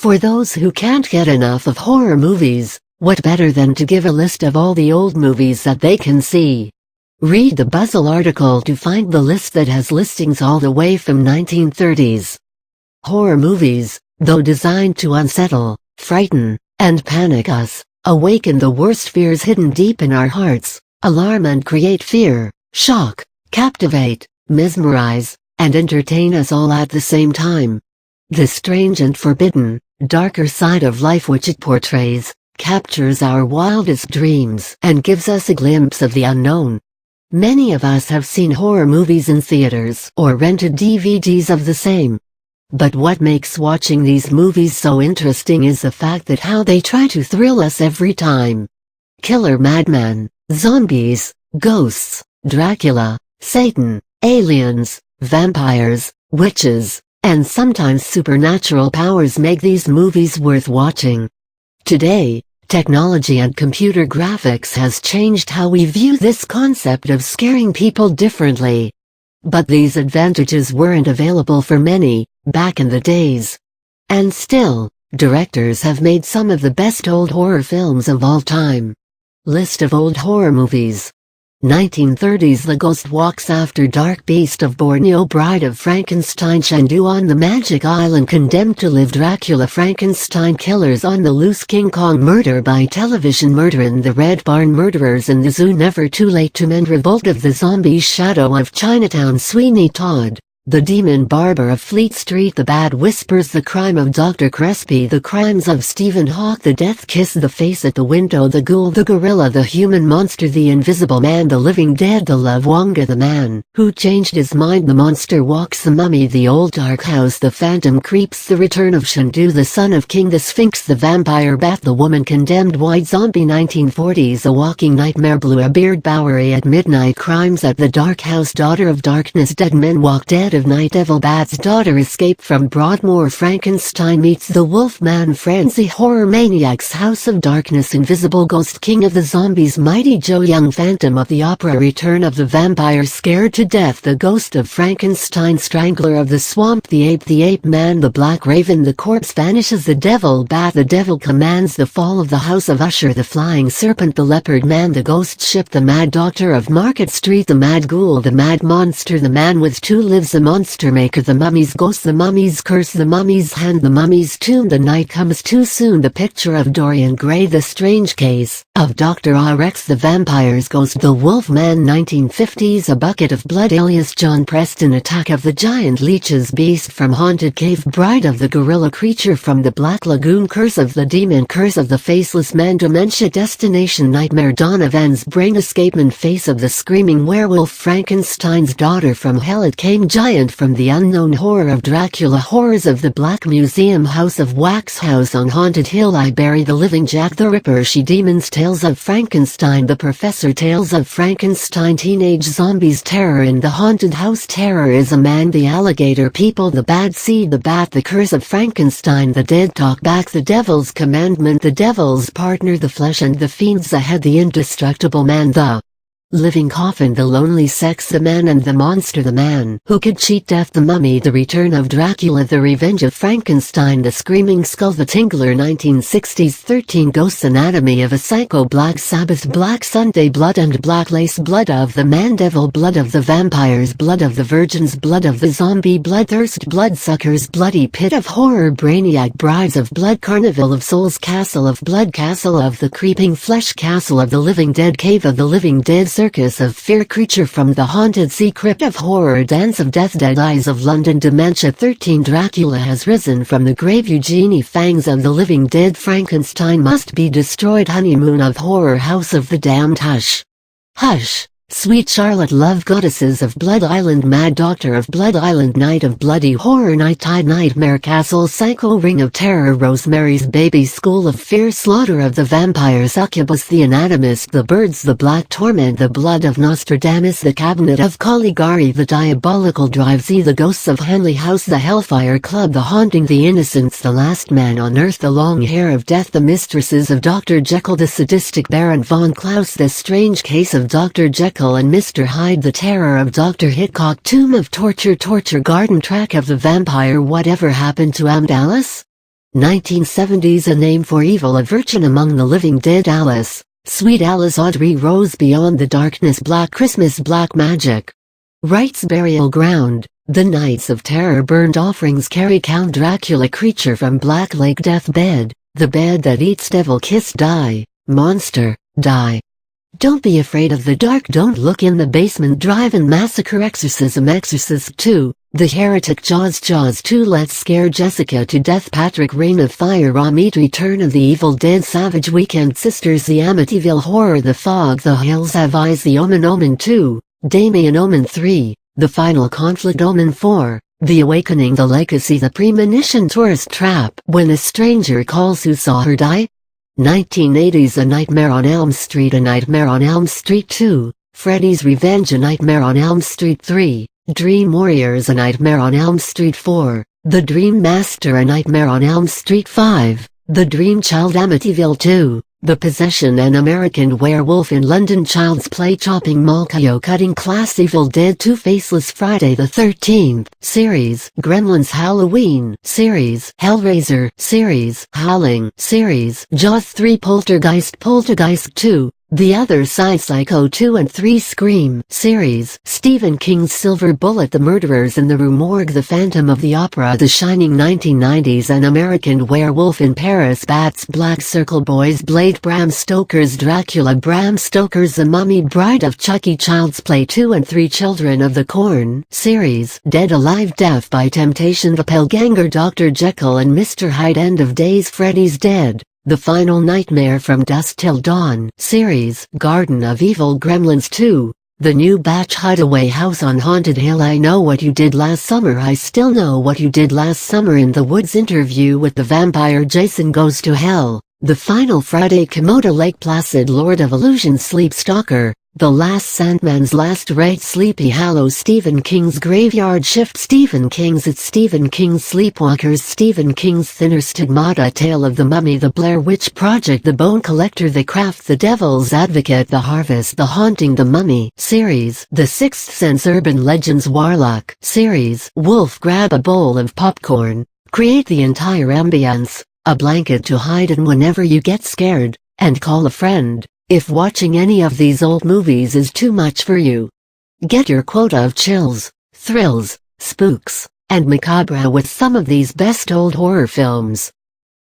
For those who can't get enough of horror movies, what better than to give a list of all the old movies that they can see? Read the Buzzle article to find the list that has listings all the way from 1930s. Horror movies, though designed to unsettle, frighten, and panic us, awaken the worst fears hidden deep in our hearts, alarm and create fear, shock, captivate, mesmerize, and entertain us all at the same time. The strange and forbidden, darker side of life which it portrays, captures our wildest dreams and gives us a glimpse of the unknown. Many of us have seen horror movies in theaters or rented DVDs of the same. But what makes watching these movies so interesting is the fact that how they try to thrill us every time. Killer madman, zombies, ghosts, Dracula, Satan, aliens, vampires, witches, and sometimes supernatural powers make these movies worth watching. Today, technology and computer graphics has changed how we view this concept of scaring people differently. But these advantages weren't available for many, back in the days. And still, directors have made some of the best old horror films of all time. List of old horror movies. 1930s The Ghost Walks After Dark, Beast of Borneo, Bride of Frankenstein, Chandu on the Magic Island, Condemned to Live, Dracula, Frankenstein, Killers on the Loose, King Kong, Murder by Television, Murder in the Red Barn, Murderers in the Zoo, Never Too Late to Mend, Revolt of the Zombies, Shadow of Chinatown, Sweeney Todd, The Demon Barber of Fleet Street, The Bad Whispers, The Crime of Dr. Crespi, The Crimes of Stephen Hawke, The Death Kiss, The Face at the Window, The Ghoul, The Gorilla, The Human Monster, The Invisible Man, The Living Dead, The Love Wonga, The Man Who Changed His Mind, The Monster Walks, The Mummy, The Old Dark House, The Phantom Creeps, The Return of Chandu, The Son of King, The Sphinx, The Vampire Bat, The Woman Condemned, White Zombie, 1940s, A Walking Nightmare, Blue, A Beard, Bowery at Midnight, Crimes at the Dark House, Daughter of Darkness, Dead Men Walk, Dead of Night, Devil Bat's Daughter, Escape from Broadmoor, Frankenstein Meets the Wolfman, Frenzy, Horror Maniacs, House of Darkness, Invisible Ghost, King of the Zombies, Mighty Joe Young, Phantom of the Opera, Return of the Vampire, Scared to Death, The Ghost of Frankenstein, Strangler of the Swamp, The Ape Man, The Black Raven, The Corpse Vanishes, The Devil Bat, The Devil Commands, The Fall of the House of Usher, The Flying Serpent, The Leopard Man, The Ghost Ship, The Mad Doctor of Market Street, The Mad Ghoul, The Mad Monster, The Man with Two Lives, The Monster Maker, The Mummy's Ghost, The Mummy's Curse, The Mummy's Hand, The Mummy's Tomb, The Night Comes Too Soon, The Picture of Dorian Gray, The Strange Case of Dr. R.X., The Vampire's Ghost, The Wolfman, 1950s, A Bucket of Blood, alias John Preston, Attack of the Giant Leeches, Beast from Haunted Cave, Bride of the Gorilla, Creature from the Black Lagoon, Curse of the Demon, Curse of the Faceless Man, Dementia, Destination Nightmare, Dawn of Ends, Brain Escapement, Face of the Screaming Werewolf, Frankenstein's Daughter from Hell, It Came, Giant from the Unknown, Horror of Dracula, Horrors of the Black Museum, House of Wax, House on Haunted Hill, I Bury the Living, Jack the Ripper, She Demons, Tales of Frankenstein, The Professor, Tales of Frankenstein, Teenage Zombies, Terror in the Haunted House, Terror is a Man, The Alligator People, The Bad Seed, The Bat, The Curse of Frankenstein, The Dead Talk Back, The Devil's Commandment, The Devil's Partner, The Flesh and the Fiends Ahead, The Indestructible Man, The Living Coffin, The Lonely Sex, The Man and the Monster, The Man Who Could Cheat Death, The Mummy, The Return of Dracula, The Revenge of Frankenstein, The Screaming Skull, The Tingler, 1960s, 13 Ghosts, Anatomy of a Psycho, Black Sabbath, Black Sunday, Blood and Black Lace, Blood of the Man Devil, Blood of the Vampires, Blood of the Virgins, Blood of the Zombie, Bloodthirst, Bloodsuckers, Bloody Pit of Horror, Brainiac, Brides of Blood, Carnival of Souls, Castle of Blood, Castle of the Creeping Flesh, Castle of the Living Dead, Cave of the Living Dead, Circus of Fear, Creature from the Haunted Sea, Crypt of Horror, Dance of Death, Dead Eyes of London, Dementia, 13 Dracula has risen from the grave, Eugenie, Fangs of the Living Dead, Frankenstein must be destroyed, Honeymoon of Horror, House of the Damned, Hush, Hush, Sweet Charlotte, Love, Goddesses of Blood Island, Mad Doctor of Blood Island, Night of Bloody Horror, Night Tide, Nightmare Castle, Psycho, Ring of Terror, Rosemary's Baby, School of Fear, Slaughter of the Vampire, Succubus, The Anatomist, The Birds, The Black Torment, The Blood of Nostradamus, The Cabinet of Caligari, The Diabolical Drive, Z, The Ghosts of Henley House, The Hellfire Club, The Haunting, The Innocents, The Last Man on Earth, The Long Hair of Death, The Mistresses of Dr. Jekyll, The Sadistic Baron von Klaus, The Strange Case of Dr. Jekyll and Mr. Hyde, The Terror of Dr. Hitchcock, Tomb of Torture, Torture Garden, Track of the Vampire, Whatever Happened to Alice? 1970s A Name for Evil, A Virgin Among the Living Dead, Alice, Sweet Alice, Audrey Rose, Beyond the Darkness, Black Christmas, Black Magic, Rites, Burial Ground, The Nights of Terror, Burned Offerings, Carrie, Count Dracula, Creature from Black Lake, Deathbed, The Bed That Eats, Devil Kiss, Die, Monster, Die. Don't Be Afraid of the Dark, Don't Look in the Basement, Drive-In Massacre, Exorcism, Exorcist 2, The Heretic, Jaws, Jaws 2, Let's Scare Jessica to Death, Patrick, Reign of Fire, Raw Meat, Return of the Evil Dead, Savage Weekend, Sisters, The Amityville Horror, The Fog, The Hills Have Eyes, The Omen, Omen 2, Damien, Omen 3, The Final Conflict, Omen 4, The Awakening, The Legacy, The Premonition, Tourist Trap, When a Stranger Calls, Who Saw Her Die? 1980s A Nightmare on Elm Street, A Nightmare on Elm Street 2, Freddy's Revenge, A Nightmare on Elm Street 3, Dream Warriors, A Nightmare on Elm Street 4, The Dream Master, A Nightmare on Elm Street 5, The Dream Child, Amityville 2, The Possession, An American Werewolf in London, Child's Play, Chopping Mall, Coyote Cutting Class, Evil Dead 2, Faceless, Friday the 13th series, Gremlins, Halloween series, Hellraiser series, Howling series, Jaws 3, Poltergeist, Poltergeist 2, The Other Side, Psycho 2 and 3, Scream series, Stephen King's Silver Bullet, The Murderers in the Rue Morgue, The Phantom of the Opera, The Shining, 1990s An American Werewolf in Paris, Bats, Black Circle Boys, Blade, Bram Stoker's Dracula, Bram Stoker's The Mummy, Bride of Chucky, Child's Play 2 and 3, Children of the Corn series, Dead Alive, Death by Temptation, Doppelganger, Dr. Jekyll and Mr. Hyde, End of Days, Freddy's Dead, The Final Nightmare from Dusk Till Dawn series, Garden of Evil, Gremlins 2, The New Batch, Hideaway House on Haunted Hill, I Know What You Did Last Summer, I Still Know What You Did Last Summer, In the Woods, Interview with the Vampire, Jason Goes to Hell, The Final Friday, Komodo Lake Placid, Lord of Illusion, Sleep Stalker, The Last Sandman's Last Rite, Sleepy Hollow, Stephen King's Graveyard Shift, Stephen King's It, Stephen King's Sleepwalkers, Stephen King's Thinner Stigmata, Tale of the Mummy, The Blair Witch Project, The Bone Collector, The Craft, The Devil's Advocate, The Harvest, The Haunting, The Mummy series, The Sixth Sense, Urban Legends, Warlock series, Wolf, Grab a bowl of popcorn, create the entire ambience, a blanket to hide in whenever you get scared, and call a friend if watching any of these old movies is too much for you. Get your quota of chills, thrills, spooks, and macabre with some of these best old horror films.